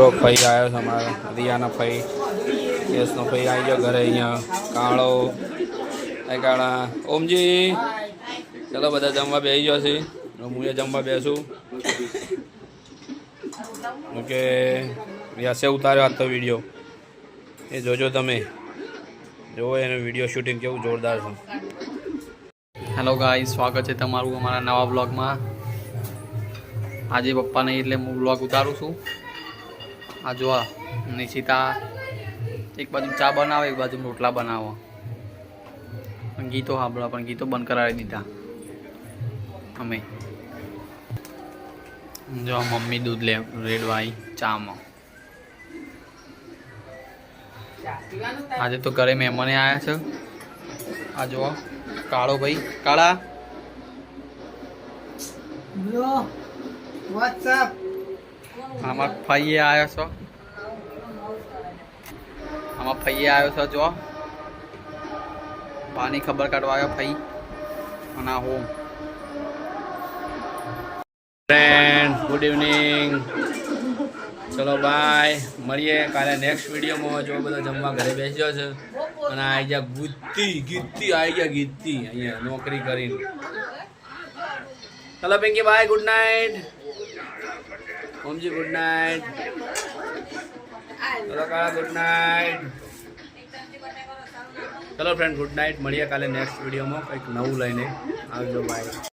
તો ફઈ આવ્યો છે અમારે રિયાના ફઈ યશનો ફઈ આવી ગયો ઘરે અહીંયા કાળો કાળા ઓમજી ચલો બધા જમવા બેસી ગયો છે હું એ જમવા બેસું ઓકે યશે ઉતાર્યો આજ તો વિડીયો એ જોજો તમે જોવો એનો વિડીયો શૂટિંગ કેવું જોરદાર છે. હેલો ગાઈસ, સ્વાગત છે તમારું અમારા નવા બ્લોગમાં. આજે પપ્પા નહીં એટલે હું બ્લોગ ઉતારું છું. આ જો નિશિતા એક બાજુ ચા બનાવે, એક બાજુ રોટલા બનાવો, પણ ગીતો સાંભળવા, પણ ગીતો બંધ કરાવી દીધા અમે. જો મમ્મી દૂધ લે રેડવાઈ ચામાં. આજે તો ઘરે મહેમાને આવ્યા છે. આ જો કાળો ભાઈ, કાળા આમાં ફઈએ આવ્યો છો, આમાં ફઈએ આવ્યો છો. જો પાણી ખબર કાઢવા આવ્યો ફઈ. અને આ હોમ ફ્રેન્ડ, ગુડ ઇવનિંગ. ચલો બાય, મળીએ કાલે નેક્સ્ટ વિડીયોમાં. જો બધા જમવા ઘરે બેસ્યો છે અને આવી ગયા ગીતી આવી ગયા ગીતી અહીંયા નોકરી કરીને. ચલો Pinky by, good night. Omji good night. ચલો કાળા ગુડ નાઇટ. ચલો ફ્રેન્ડ ગુડ નાઇટ, મળીએ કાલે નેક્સ્ટ વિડીયોમાં કંઈક નવું લઈને. આવજો બાય.